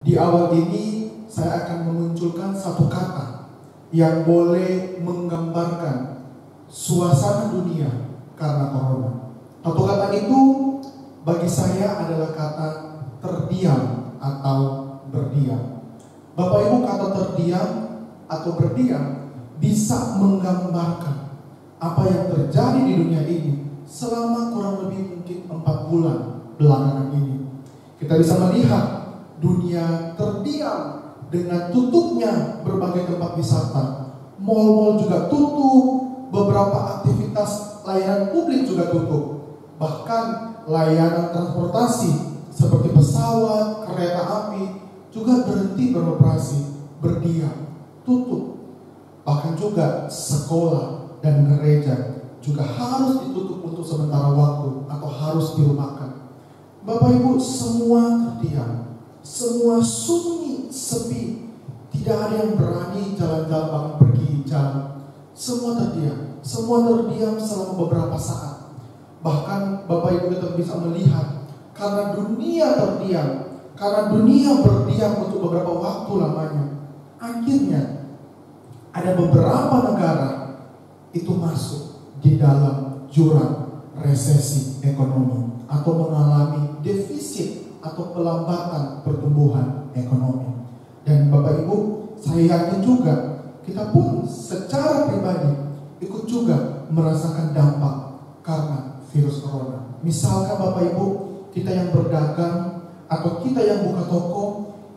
Di awal ini saya akan memunculkan satu kata yang boleh menggambarkan suasana dunia karena corona. Satu kata itu bagi saya adalah kata terdiam atau berdiam. Bapak Ibu, kata terdiam atau berdiam bisa menggambarkan apa yang terjadi di dunia ini selama kurang lebih mungkin 4 bulan belakangan ini. Kita bisa melihat dunia terdiam dengan tutupnya berbagai tempat wisata. Mal-mal juga tutup, beberapa aktivitas layanan publik juga tutup. Bahkan layanan transportasi seperti pesawat, kereta api juga berhenti beroperasi, berdiam, tutup. Bahkan juga sekolah dan gereja juga harus ditutup untuk sementara waktu atau harus dirumahkan. Bapak Ibu, semua terdiam, semua sunyi, sepi. Tidak ada yang berani jalan-jalan, bahkan pergi jalan. Semua terdiam selama beberapa saat. Bahkan Bapak Ibu kita bisa melihat, karena dunia terdiam, karena dunia berdiam untuk beberapa waktu lamanya, akhirnya ada beberapa negara itu masuk di dalam jurang resesi ekonomi atau mengalami defisit atau pelambatan pertumbuhan ekonomi. Dan Bapak Ibu, saya yakin juga kita pun secara pribadi ikut juga merasakan dampak karena virus corona. Misalkan Bapak Ibu, kita yang berdagang atau kita yang buka toko,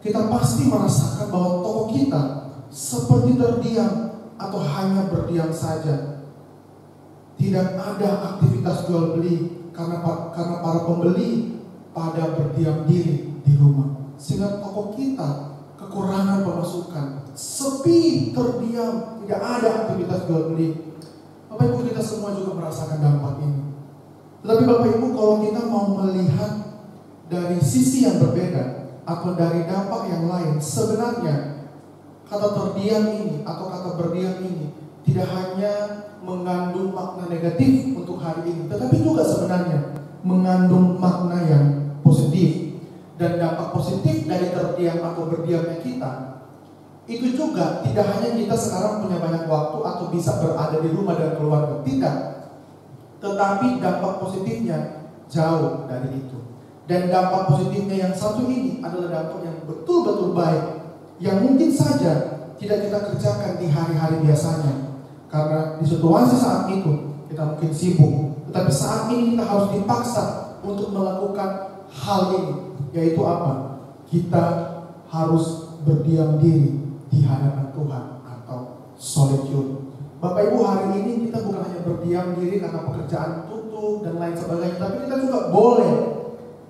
kita pasti merasakan bahwa toko kita seperti terdiam atau hanya berdiam saja. Tidak ada aktivitas jual beli karena para pembeli pada berdiam diri di rumah, sehingga toko kita kekurangan pemasukan, sepi, terdiam, tidak ada aktivitas jual beli. Bapak Ibu, kita semua juga merasakan dampak ini. Tetapi Bapak Ibu, kalau kita mau melihat dari sisi yang berbeda atau dari dampak yang lain, sebenarnya kata terdiam ini atau kata berdiam ini tidak hanya mengandung makna negatif untuk hari ini, tetapi juga sebenarnya mengandung makna yang positif. Dan dampak positif dari terdiam atau berdiamnya kita itu juga tidak hanya kita sekarang punya banyak waktu atau bisa berada di rumah dan keluarga, tidak. Tetapi dampak positifnya jauh dari itu. Dan dampak positifnya yang satu ini adalah dampak yang betul-betul baik, yang mungkin saja tidak kita kerjakan di hari-hari biasanya. Karena di situasi saat itu kita mungkin sibuk, tetapi saat ini kita harus dipaksa untuk melakukan hal ini, yaitu apa? Kita harus berdiam diri di hadapan Tuhan atau solitude. Bapak Ibu, hari ini kita bukan hanya berdiam diri karena pekerjaan tutup dan lain sebagainya, tapi kita juga boleh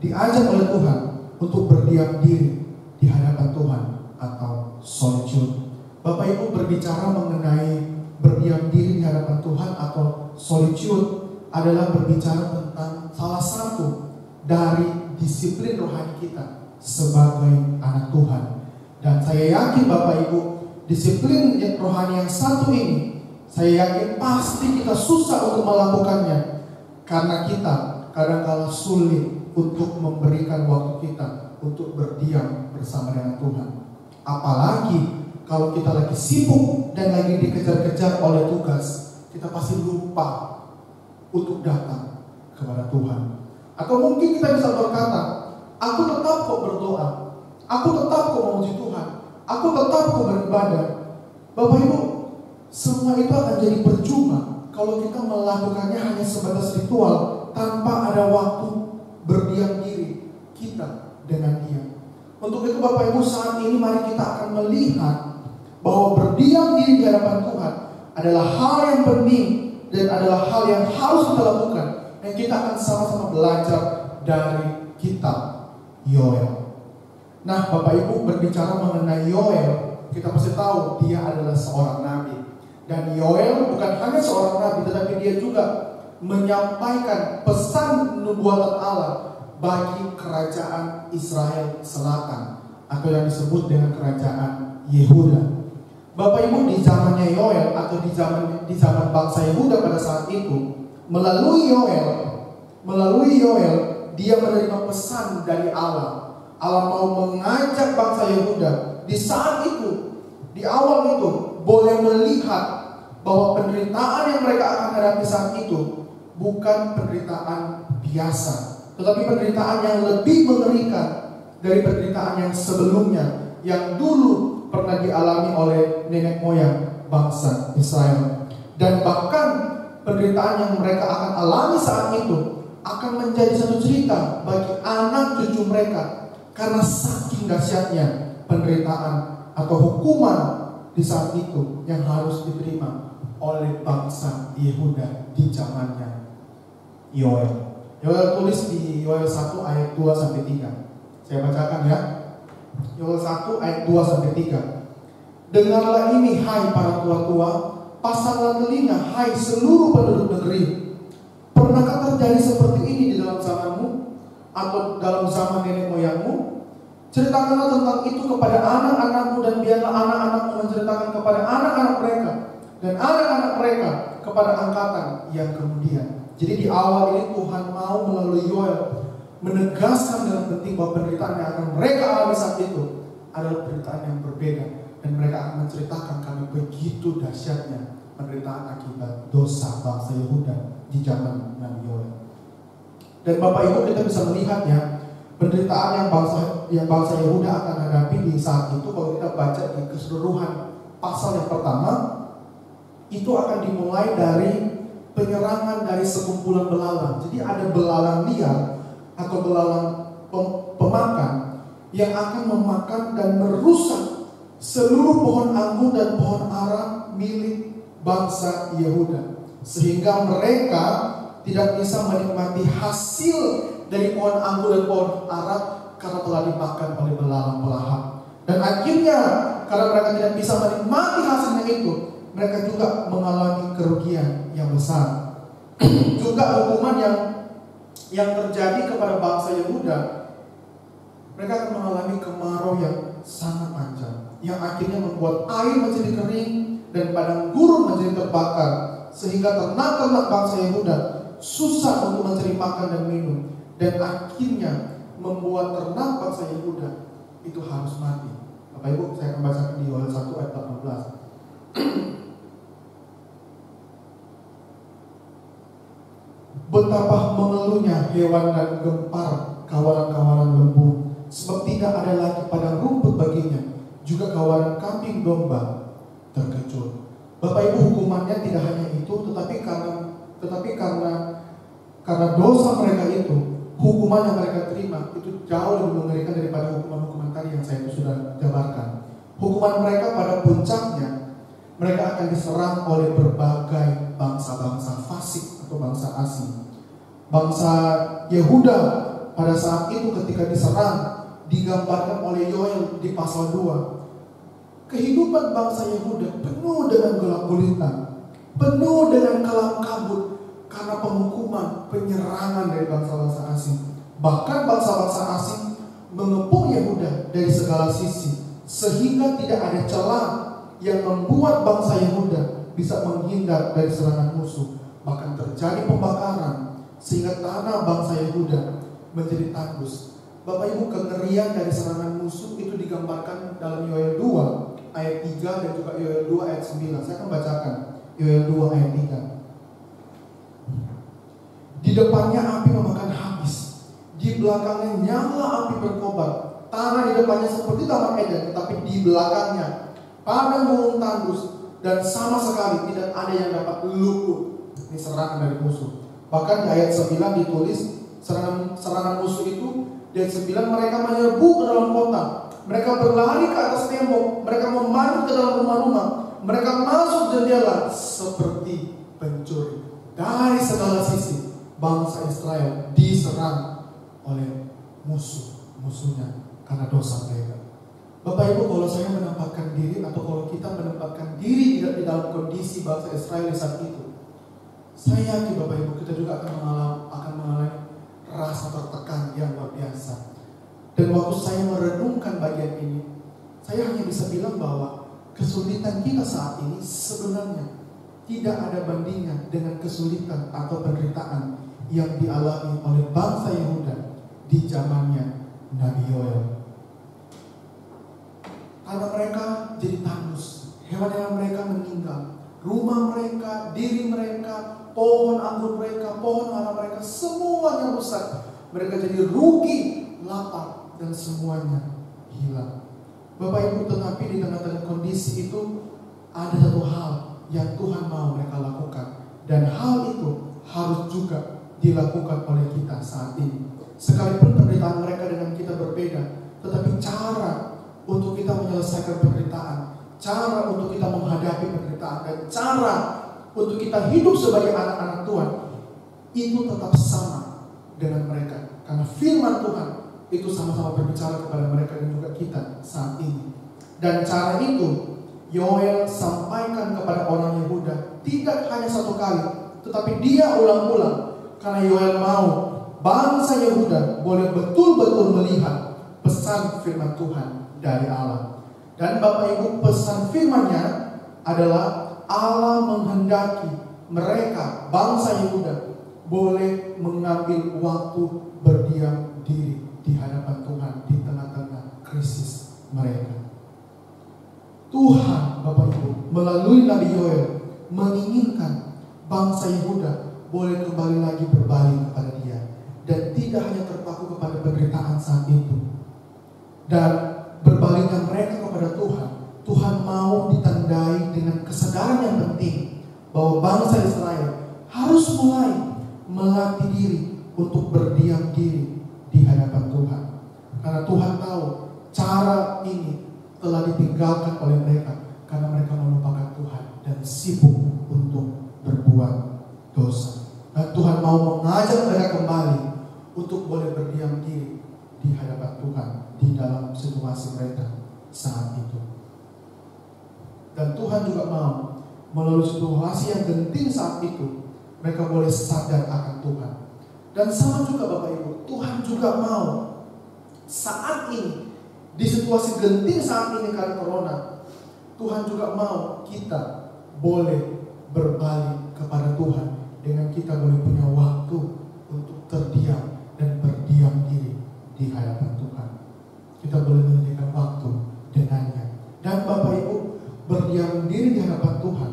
diajak oleh Tuhan untuk berdiam diri di hadapan Tuhan atau solitude. Bapak Ibu, berbicara mengenai berdiam diri di hadapan Tuhan atau solitude adalah berbicara tentang salah satu dari disiplin rohani kita sebagai anak Tuhan. Dan saya yakin Bapak Ibu, disiplin rohani yang satu ini, saya yakin pasti kita susah untuk melakukannya, karena kita kadang-kala sulit untuk memberikan waktu kita untuk berdiam bersama dengan Tuhan. Apalagi kalau kita lagi sibuk dan lagi dikejar-kejar oleh tugas, kita pasti lupa untuk datang kepada Tuhan. Atau mungkin kita bisa berkata, aku tetap kok berdoa, aku tetap kok memuji Tuhan, aku tetap kok beribadah. Bapak Ibu, semua itu akan jadi percuma kalau kita melakukannya hanya sebatas ritual tanpa ada waktu berdiam diri kita dengan Dia. Untuk itu Bapak Ibu, saat ini mari kita akan melihat bahwa berdiam diri di hadapan Tuhan adalah hal yang penting dan adalah hal yang harus kita lakukan. Dan kita akan sama-sama belajar dari kitab Yoel. Nah, Bapak Ibu, berbicara mengenai Yoel, kita pasti tahu dia adalah seorang nabi. Dan Yoel bukan hanya seorang nabi, tetapi dia juga menyampaikan pesan nubuatan Allah bagi kerajaan Israel Selatan, atau yang disebut dengan kerajaan Yehuda. Bapak Ibu, di zamannya Yoel atau di zaman bangsa Yehuda pada saat itu, melalui Yoel dia menerima pesan dari Allah Allah mau mengajak bangsa Yehuda di saat itu, di awal itu, boleh melihat bahwa penderitaan yang mereka akan hadapi saat itu bukan penderitaan biasa, tetapi penderitaan yang lebih mengerikan dari penderitaan yang sebelumnya, yang dulu pernah dialami oleh nenek moyang bangsa Israel. Dan bahkan penderitaan yang mereka akan alami saat itu akan menjadi satu cerita bagi anak cucu mereka, karena saking dahsyatnya penderitaan atau hukuman di saat itu yang harus diterima oleh bangsa Yehuda di zamannya Yoel. Yoel tulis di Yoel 1 ayat 2 sampai 3. Saya bacakan ya. Yoel 1 ayat 2 sampai 3. Dengarlah ini hai para tua-tua, pasanglah telinga hai seluruh penduduk negeri. Pernahkah terjadi seperti ini di dalam zamanmu atau dalam zaman nenek moyangmu? Ceritakanlah tentang itu kepada anak-anakmu, dan biarlah anak-anakmu menceritakan kepada anak-anak mereka, dan anak-anak mereka kepada angkatan yang kemudian. Jadi di awal ini Tuhan mau melalui Yoel menegaskan dengan penting bahwa penderitaan yang akan mereka alami saat itu adalah penderitaan yang berbeda, dan mereka akan menceritakan karena begitu dahsyatnya penderitaan akibat dosa bangsa Yehuda di zaman Nabi Yoel. Dan Bapak Ibu, kita bisa melihatnya penderitaan yang bangsa Yehuda akan hadapi di saat itu. Kalau kita baca di keseluruhan pasal yang pertama, itu akan dimulai dari penyerangan dari sekumpulan belalang. Jadi ada belalang liar atau belalang pemakan yang akan memakan dan merusak seluruh pohon anggur dan pohon ara milik bangsa Yehuda, sehingga mereka tidak bisa menikmati hasil dari pohon anggur dan pohon ara karena telah dimakan oleh belalang pelahap. Dan akhirnya karena mereka tidak bisa menikmati hasilnya itu, mereka juga mengalami kerugian yang besar. Juga hukuman yang terjadi kepada bangsa Yehuda, mereka akan mengalami kemarau yang sangat panjang, yang akhirnya membuat air menjadi kering dan padang gurun menjadi terbakar, sehingga ternak-ternak bangsa Yehuda susah untuk mencari makan dan minum, dan akhirnya membuat ternak bangsa Yehuda itu harus mati. Bapak Ibu, saya akan bacakan di Yoel 1 ayat 18. Betapa mengeluhnya hewan dan gempar kawanan-kawanan lembu, sebab tidak ada lagi padang rumput baginya, juga kawanan kambing domba terkecut. Bapak Ibu, hukumannya tidak hanya itu, tetapi karena dosa mereka itu, hukuman yang mereka terima itu jauh lebih mengerikan daripada hukuman-hukuman tadi yang saya sudah jabarkan. Hukuman mereka pada puncaknya, mereka akan diserang oleh berbagai bangsa-bangsa fasik atau bangsa asing. Bangsa Yehuda pada saat itu ketika diserang digambarkan oleh Yoel di pasal 2. Kehidupan bangsa Yehuda penuh dengan gelap gulita, penuh dengan kelam kabut karena penghukuman, penyerangan dari bangsa-bangsa asing. Bahkan bangsa-bangsa asing mengepung Yehuda dari segala sisi, sehingga tidak ada celah yang membuat bangsa Yehuda bisa menghindar dari serangan musuh. Bahkan terjadi pembakaran sehingga tanah bangsa Yehuda menjadi tandus. Bapak Ibu, kengerian dari serangan musuh itu digambarkan dalam Yoel 2 ayat 3 dan juga Yoel 2 ayat 9. Saya akan bacakan Yoel 2 ayat 3. Di depannya api memakan habis, di belakangnya nyala api berkobar. Tanah di depannya seperti taman Eden, tetapi di belakangnya padang gurun tandus, dan sama sekali tidak ada yang dapat luput. Ini serangan dari musuh. Bahkan di ayat 9 ditulis serangan musuh itu. Di ayat 9, mereka menyerbu ke dalam kota, mereka berlari ke atas tembok, mereka memanjat ke dalam rumah-rumah, mereka masuk jendela seperti pencuri. Dari segala sisi bangsa Israel diserang oleh musuhnya karena dosa mereka. Bapak Ibu, kalau saya menempatkan diri atau kalau kita menempatkan diri di dalam kondisi bangsa Israel saat itu, saya yakin Bapak Ibu kita juga akan mengalami rasa tertekan yang luar biasa. Dan waktu saya merenungkan bagian ini, saya hanya bisa bilang bahwa kesulitan kita saat ini sebenarnya tidak ada bandingnya dengan kesulitan atau penderitaan yang dialami oleh bangsa Yehuda di zamannya Nabi Yoel. Tanah mereka jadi tandus, hewan-hewan mereka meninggal, rumah mereka, diri mereka, pohon anggur mereka, pohon ara mereka, semuanya rusak. Mereka jadi rugi, lapar, dan semuanya hilang. Bapak Ibu, tetapi di tengah-tengah kondisi itu ada satu hal yang Tuhan mau mereka lakukan, dan hal itu harus juga dilakukan oleh kita saat ini. Sekalipun penderitaan mereka dengan kita berbeda, tetapi cara untuk kita menyelesaikan penderitaan, cara untuk kita menghadapi penderitaan, dan cara untuk kita hidup sebagai anak-anak Tuhan itu tetap sama dengan mereka. Karena firman Tuhan itu sama-sama berbicara kepada mereka dan juga kita saat ini. Dan cara itu Yoel sampaikan kepada orang Yehuda tidak hanya satu kali, tetapi dia ulang-ulang. Karena Yoel mau bangsa Yehuda boleh betul-betul melihat pesan firman Tuhan dari Allah. Dan Bapak Ibu, pesan firman-Nya adalah Allah menghendaki mereka, bangsa Yehuda, boleh mengambil waktu berdiam diri di hadapan Tuhan di tengah-tengah krisis mereka. Tuhan, Bapak Ibu, melalui Nabi Yoel menginginkan bangsa Yehuda boleh kembali lagi berbalik kepada Dia, dan tidak hanya terpaku kepada penderitaan saat itu. Dan berbaliknya mereka kepada Tuhan. Tuhan mau ditandai dengan kesadaran yang penting bahwa bangsa Israel harus mulai melatih diri untuk berdiam diri di hadapan Tuhan. Karena Tuhan tahu cara ini telah ditinggalkan oleh mereka karena mereka melupakan Tuhan dan sibuk untuk berbuat dosa. Dan Tuhan mau mengajak mereka kembali untuk boleh berdiam diri di hadapan Tuhan di dalam situasi mereka saat itu. Dan Tuhan juga mau melalui situasi yang genting saat itu mereka boleh sadar akan Tuhan. Dan sama juga Bapak Ibu, Tuhan juga mau saat ini di situasi genting saat ini karena corona, Tuhan juga mau kita boleh berbalik kepada Tuhan dengan kita boleh punya waktu untuk terdiam dan berdiam diri di hadapan Tuhan. Kita boleh menyediakan waktu dengannya. Dan Bapak Ibu, berdiam diri di hadapan Tuhan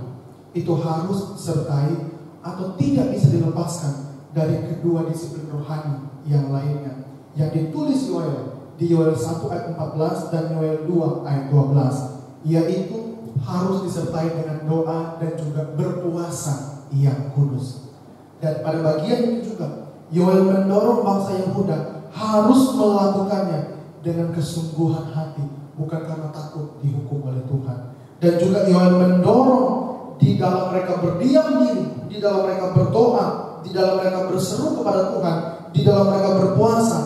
itu harus disertai atau tidak bisa dilepaskan dari kedua disiplin rohani yang lainnya yang ditulis Yoel di Yoel 1 ayat 14 dan Yoel 2 ayat 12, yaitu harus disertai dengan doa dan juga berpuasa yang kudus. Dan pada bagian itu juga Yoel mendorong bangsa Yehuda harus melakukannya dengan kesungguhan hati, bukan karena takut dihukum oleh Tuhan. Dan juga Yoel mendorong di dalam mereka berdiam diri, di dalam mereka berdoa, di dalam mereka berseru kepada Tuhan, di dalam mereka berpuasa,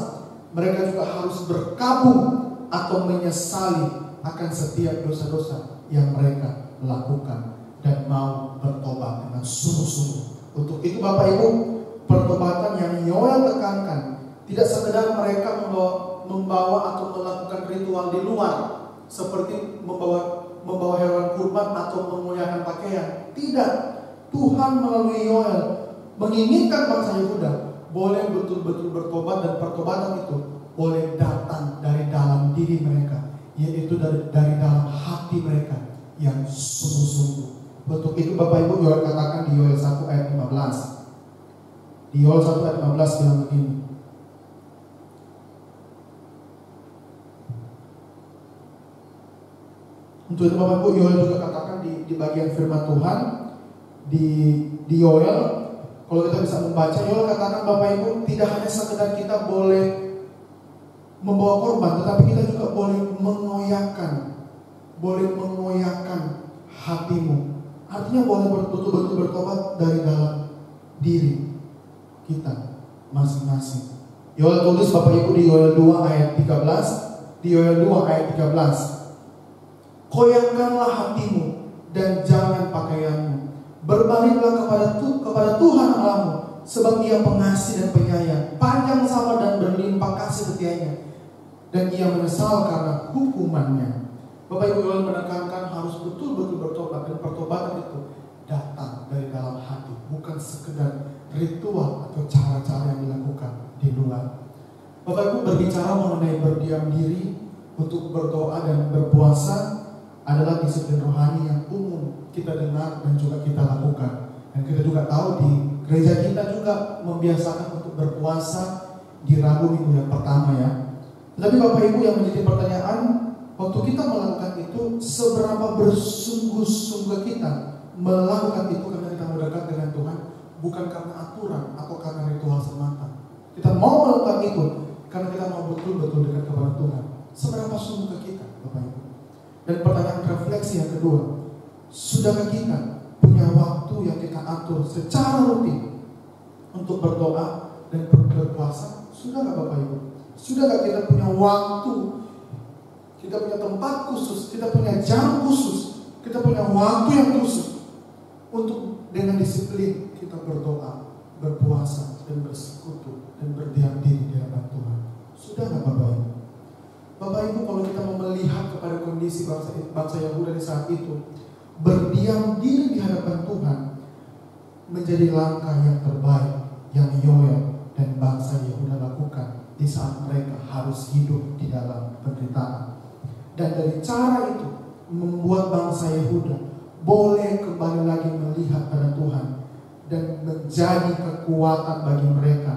mereka juga harus berkabung atau menyesali akan setiap dosa-dosa yang mereka lakukan dan mau bertobat dengan sungguh-sungguh. Untuk itu Bapak Ibu, pertobatan yang Yoel tekankan tidak sekedar mereka membawa atau melakukan ritual di luar seperti membawa hewan kurban atau memuliakan pakaian. Tidak. Tuhan melalui Yoel menginginkan bangsa Yehuda boleh betul-betul bertobat, dan pertobatan itu boleh datang dari dalam diri mereka, yaitu dari dalam hati mereka yang sungguh-sungguh. Untuk itu Bapak Ibu, Yoel katakan di Yoel 1 ayat 15. Di Yoel 1 ayat 15 bilang begini. Untuk itu Bapak Ibu, Yoel juga katakan di bagian firman Tuhan di Yoel, kalau kita bisa membaca, Yoel katakan Bapak Ibu, tidak hanya sekedar kita boleh membawa korban, tetapi kita juga boleh mengoyakkan hatimu. Artinya boleh betul-betul bertobat dari dalam diri kita masing-masing. Yoel tulis Bapak Ibu di Yoel 2 ayat 13, di Yoel 2 ayat 13. Koyakkanlah hatimu dan jangan pakaianmu. Berbaliklah kepada Tuhan Allahmu, sebab Ia pengasih dan penyayang, panjang sabar dan berlimpah kasih setianya, dan Ia menyesal karena hukumannya. Bapak Ibu, Yoel menekankan harus betul-betul bertobat, dan pertobatan itu datang dari dalam hati, bukan sekedar ritual atau cara-cara yang dilakukan di luar. Bapak Ibu, berbicara mengenai berdiam diri, untuk berdoa dan berpuasa adalah disiplin rohani yang umum kita dengar dan juga kita lakukan. Dan kita juga tahu di gereja kita juga membiasakan untuk berpuasa di Rabu minggu yang pertama ya. Tetapi Bapak Ibu, yang menjadi pertanyaan, waktu kita melakukan itu, seberapa bersungguh-sungguh kita melakukan itu karena kita mau dekat dengan Tuhan, bukan karena aturan atau karena ritual semata. Kita mau melakukan itu karena kita mau betul-betul dekat kepada Tuhan. Seberapa sungguh kita, Bapak Ibu? Dan pertanyaan refleksi yang kedua, sudahkah kita punya waktu yang kita atur secara rutin untuk berdoa dan berpuasa? Sudahkah Bapak Ibu? Sudahkah kita punya waktu, kita punya tempat khusus, kita punya jam khusus, kita punya waktu yang khusus untuk dengan disiplin kita berdoa, berpuasa, dan bersekutu, dan berdiam diri di hadapan Tuhan? Sudahkah Bapak Ibu? Bapak Ibu, kalau kita melihat kepada kondisi bangsa Yahuda di saat itu, berdiam diri di hadapan Tuhan menjadi langkah yang terbaik yang Yoel dan bangsa Yahuda lakukan di saat mereka harus hidup di dalam penderitaan. Dan dari cara itu membuat bangsa Yehuda boleh kembali lagi melihat pada Tuhan dan menjadi kekuatan bagi mereka,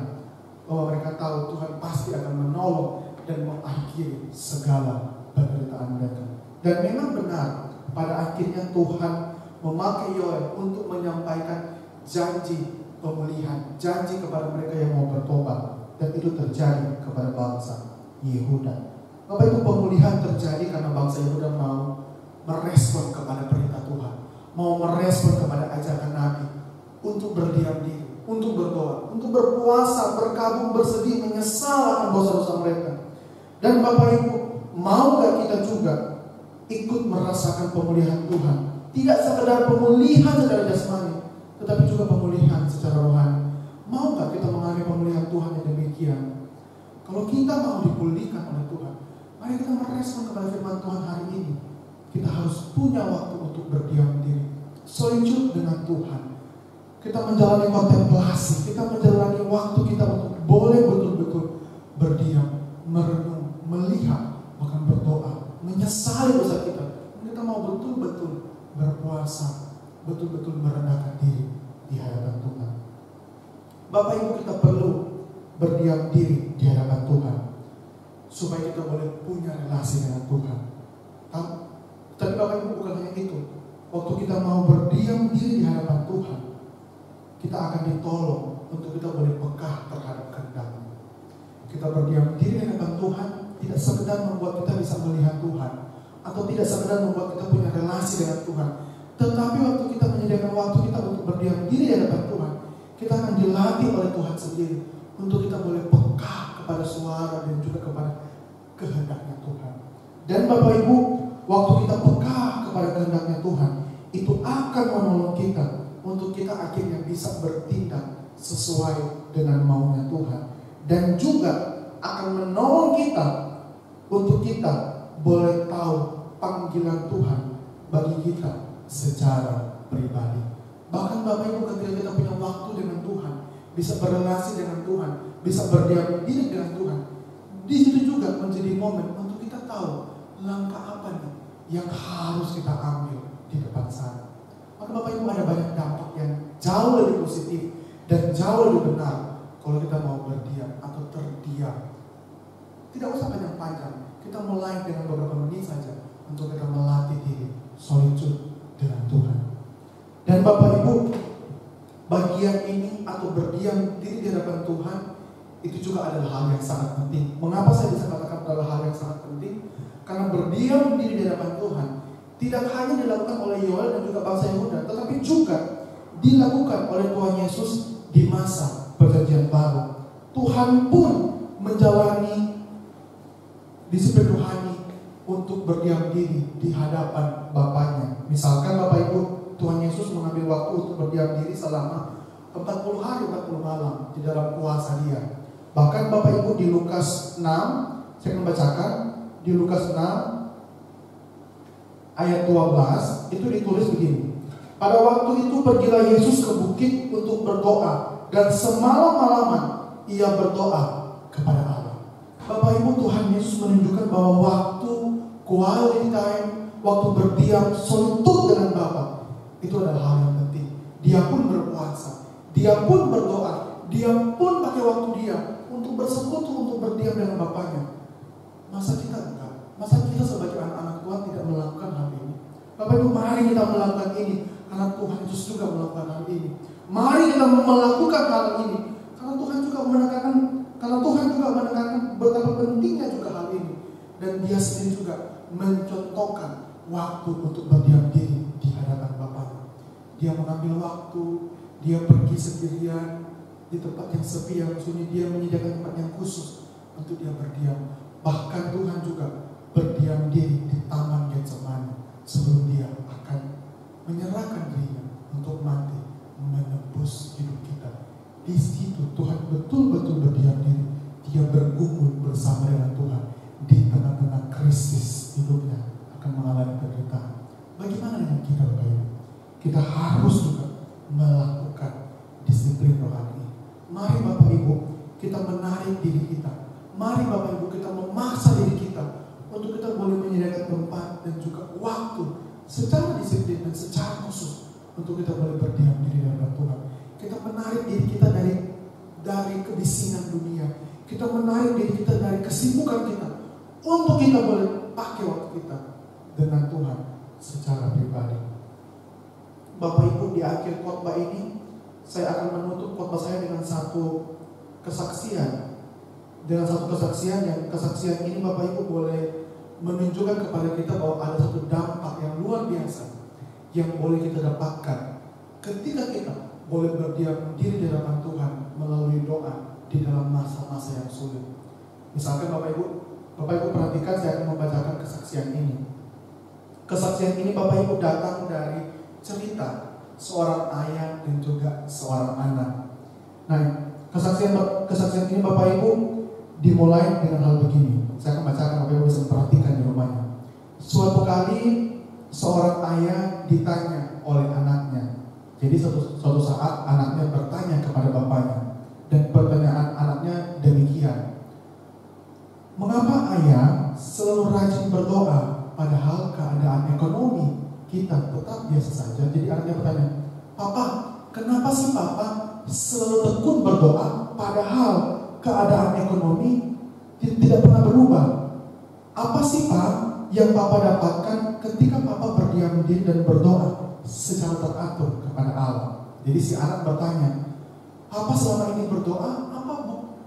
bahwa mereka tahu Tuhan pasti akan menolong dan mengakhiri segala penderitaan mereka. Dan memang benar, pada akhirnya Tuhan memakai Yoel untuk menyampaikan janji pemulihan, janji kepada mereka yang mau bertobat. Dan itu terjadi kepada bangsa Yehuda. Bapak Ibu, pemulihan terjadi karena bangsa Yehuda mau merespon kepada perintah Tuhan, mau merespon kepada ajakan Nabi untuk berdiam diri, untuk berdoa, untuk berpuasa, berkabung, bersedih, menyesal akan dosa-dosa mereka. Dan Bapak Ibu, mau gak kita juga ikut merasakan pemulihan Tuhan? Tidak sekedar pemulihan secara jasmani, tetapi juga pemulihan secara rohani. Mau gak kita mengalami pemulihan Tuhan yang demikian? Kalau kita mau dipulihkan oleh Tuhan, mari kita merespon kepada firman Tuhan hari ini. Kita harus punya waktu untuk berdiam diri, solitude dengan Tuhan. Kita menjalani kontemplasi, kita menjalani waktu kita untuk boleh betul-betul berdiam, merenung, melihat, bahkan berdoa, menyesali dosa kita. Kita mau betul-betul berpuasa, betul-betul merendahkan diri di hadapan Tuhan. Bapak Ibu, kita perlu berdiam diri di hadapan Tuhan supaya kita boleh punya relasi dengan Tuhan. Tapi Bapak Ibu, bukan hanya itu. Waktu kita mau berdiam diri di hadapan Tuhan, kita akan ditolong untuk kita boleh peka terhadap kehendak-Nya. Kita berdiam diri di hadapan Tuhan tidak sekedar membuat kita bisa melihat Tuhan, atau tidak sekedar membuat kita punya relasi dengan Tuhan, tetapi waktu kita menyediakan waktu kita untuk berdiam diri di hadapan Tuhan, kita akan dilatih oleh Tuhan sendiri untuk kita boleh peka kepada suara dan juga kepada kehendak-Nya Tuhan. Dan Bapak Ibu, waktu kita peka kepada kehendak-Nya Tuhan, itu akan menolong kita untuk kita akhirnya bisa bertindak sesuai dengan maunya Tuhan. Dan juga akan menolong kita untuk kita boleh tahu panggilan Tuhan bagi kita secara pribadi. Bahkan Bapak Ibu, ketika kita punya waktu dengan Tuhan, bisa berrelasi dengan Tuhan, bisa berdiam diri dengan Tuhan, di situ juga menjadi momen untuk kita tahu langkah apa nih yang harus kita ambil di depan sana. Maka Bapak Ibu, ada banyak dampak yang jauh lebih positif dan jauh lebih benar kalau kita mau berdiam atau terdiam. Tidak usah panjang-panjang, kita mulai dengan beberapa menit saja untuk kita melatih diri solitude dengan Tuhan. Dan Bapak Ibu, bagian ini atau berdiam diri di hadapan Tuhan itu juga adalah hal yang sangat penting. Mengapa saya bisa katakan adalah hal yang sangat penting? Karena berdiam diri di hadapan Tuhan tidak hanya dilakukan oleh Yoel dan juga bangsa Yehuda, tetapi juga dilakukan oleh Tuhan Yesus di masa Perjanjian Baru. Tuhan pun menjalani disiplin rohani untuk berdiam diri di hadapan Bapaknya. Misalkan Bapak Ibu, Tuhan Yesus mengambil waktu untuk berdiam diri selama 40 hari 40 malam di dalam kuasa Dia. Bahkan Bapak Ibu, di Lukas 6, saya akan bacakan di Lukas 6 ayat 12, itu ditulis begini. Pada waktu itu pergilah Yesus ke bukit untuk berdoa, dan semalam-malaman Ia berdoa kepada Allah. Bapak Ibu, Tuhan Yesus menunjukkan bahwa waktu quality time, waktu berdiam solitude dengan Bapa, itu adalah hal yang penting. Dia pun berpuasa, dia pun berdoa, dia pun pakai waktu dia untuk bersekutu, untuk berdiam dengan Bapaknya. Masa kita enggak? Masa kita sebagai anak-anak Tuhan tidak melakukan hal ini? Bapak Ibu, mari kita melakukan ini karena Tuhan Yesus juga melakukan hal ini. Mari kita melakukan hal ini karena Tuhan juga menekankan betapa pentingnya juga hal ini. Dan dia sendiri juga mencontohkan waktu untuk berdiam diri di hadapan Bapaknya. Dia mengambil waktu, dia pergi sendirian di tempat yang sepi, yang sunyi. Dia menyediakan tempat yang khusus untuk dia berdiam. Bahkan Tuhan juga berdiam diri di Taman Getsemani sebelum dia akan menyerahkan dirinya untuk mati menebus hidup kita. Di situ Tuhan betul-betul berdiam diri. Dia bergumul bersama dengan Tuhan di tengah-tengah krisis hidupnya, akan mengalami penderitaan. Bagaimana dengan kita, Bapak Ibu? Kita harus juga melakukan disiplin rohani. Mari Bapak Ibu, kita menarik diri kita. Mari Bapak Ibu, kita memaksa diri kita untuk kita boleh menyediakan tempat dan juga waktu secara disiplin dan secara khusus untuk kita boleh berdiam diri dalam Tuhan. Kita menarik diri kita dari kebisingan dunia. Kita menarik diri kita dari kesibukan kita untuk kita boleh pakai waktu kita dengan Tuhan secara pribadi. Bapak Ibu, di akhir khotbah ini saya akan menutup khotbah saya dengan satu kesaksian. Dengan satu kesaksian ini Bapak Ibu boleh menunjukkan kepada kita bahwa ada satu dampak yang luar biasa yang boleh kita dapatkan ketika kita boleh berdiam diri di hadapan Tuhan melalui doa di dalam masa-masa yang sulit. Misalkan Bapak Ibu perhatikan, saya akan membacakan kesaksian ini. Kesaksian ini Bapak Ibu datang dari cerita seorang ayah dan juga seorang anak. Nah, kesaksian ini Bapak Ibu dimulai dengan hal begini. Saya akan bacakan, Bapak Ibu bisa perhatikan di rumahnya. Suatu kali seorang ayah ditanya oleh anaknya. Jadi suatu saat anaknya bertanya kepada bapaknya, dan pertanyaan anaknya demikian. Mengapa ayah selalu rajin berdoa padahal keadaan ekonomi kita tetap biasa saja? Jadi anaknya bertanya, Papa, kenapa sih Papa selalu tekun berdoa padahal keadaan ekonomi tidak pernah berubah? Apa sih Pak yang Papa dapatkan ketika Papa berdiam diri dan berdoa secara teratur kepada Allah? Jadi si anak bertanya, Papa selama ini berdoa,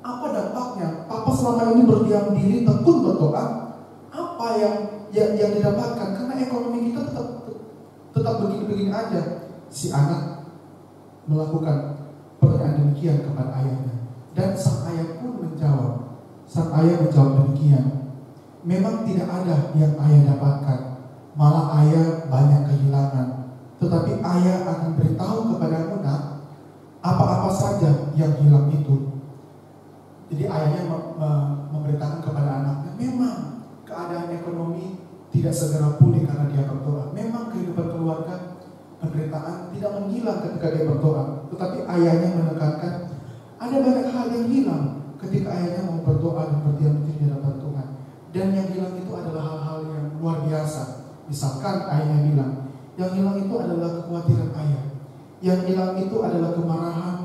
apa dampaknya? Papa selama ini berdiam diri tekun berdoa, apa yang didapatkan? Karena ekonomi kita tetap begini-begini aja. Si anak melakukan pertanyaan demikian kepada ayahnya. Dan sang ayah pun menjawab. Sang ayah menjawab demikian. Memang tidak ada yang ayah dapatkan, malah ayah banyak kehilangan. Tetapi ayah akan beritahu kepadamu, nak, apa-apa saja yang hilang itu. Jadi ayahnya memberitakan kepada anaknya, memang keadaan ekonomi tidak segera pulih karena dia berdoa. Memang kehidupan keluarga, penderitaan tidak menghilang ketika dia berdoa. Tetapi ayahnya menekankan, ada banyak hal yang hilang ketika ayahnya mau berdoa dan berdiam diri di hadapan Tuhan. Dan yang hilang itu adalah hal-hal yang luar biasa. Misalkan ayahnya bilang, yang hilang itu adalah kekhawatiran ayah. Yang hilang itu adalah kemarahan,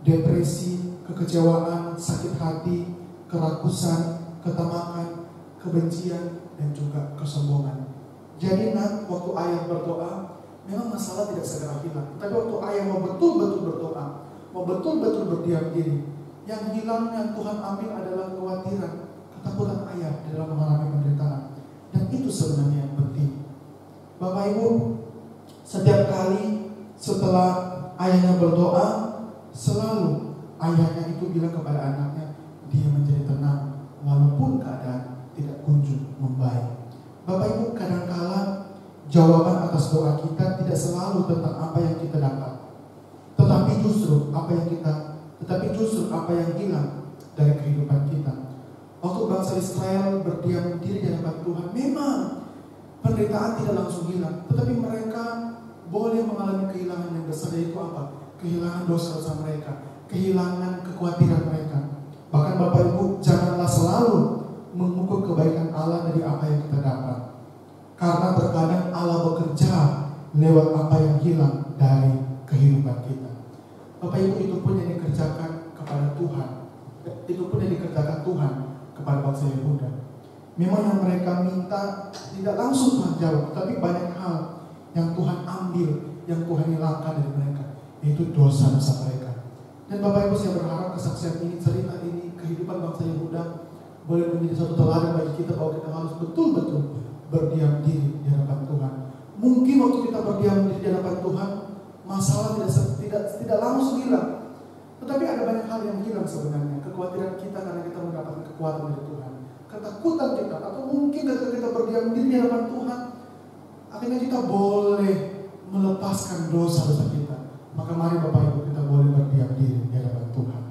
depresi, kekecewaan, sakit hati, kerakusan, ketamakan, kebencian, dan juga kesombongan. Jadi nak, waktu ayah berdoa, memang masalah tidak segera hilang. Tapi waktu ayah mau betul-betul berdoa, mau betul-betul berdiam diri, yang hilang yang Tuhan ambil adalah kekhawatiran, ketakutan ayah di dalam mengalami penderitaan. Dan itu sebenarnya yang penting. Bapak Ibu, setiap kali setelah ayahnya berdoa, selalu ayahnya itu bilang kepada anaknya, dia menjadi tenang walaupun keadaan tidak kunjung membaik. Bapak Ibu, kadangkala jawaban atas doa kita tidak selalu tentang apa yang kita dapat, tetapi justru apa yang hilang dari kehidupan kita. Waktu bangsa Israel berdiam diri di hadapan Tuhan, memang penderitaan tidak langsung hilang, tetapi mereka boleh mengalami kehilangan yang besar, yaitu apa? Kehilangan dosa-dosa mereka, kehilangan kekhawatiran mereka. Bahkan Bapak Ibu, janganlah selalu mengukur kebaikan Allah dari apa yang kita dapat, Karena terkadang Allah bekerja lewat apa yang hilang dari kehidupan kita. Bapak Ibu, itu pun yang dikerjakan kepada Tuhan. Itu pun yang dikerjakan Tuhan kepada bangsa Yehuda. Memang yang mereka minta tidak langsung Tuhan jawab, tapi banyak hal yang Tuhan ambil, yang Tuhan hilangkan dari mereka, yaitu dosa-dosa mereka. Dan Bapak Ibu, saya berharap kesaksian ini, cerita ini, kehidupan bangsa Yehuda boleh menjadi satu teladan bagi kita bahwa kita harus betul-betul berdiam diri di hadapan Tuhan. Mungkin waktu kita berdiam diri di hadapan Tuhan, masalah tidak langsung hilang. Tetapi ada banyak hal yang hilang sebenarnya. Kekhawatiran kita karena kita mendapatkan kekuatan dari Tuhan. Ketakutan kita, atau mungkin ketika kita berdiam diri di hadapan Tuhan, akhirnya kita boleh melepaskan dosa-dosa kita. Maka mari Bapak Ibu, kita boleh berdiam diri di hadapan Tuhan.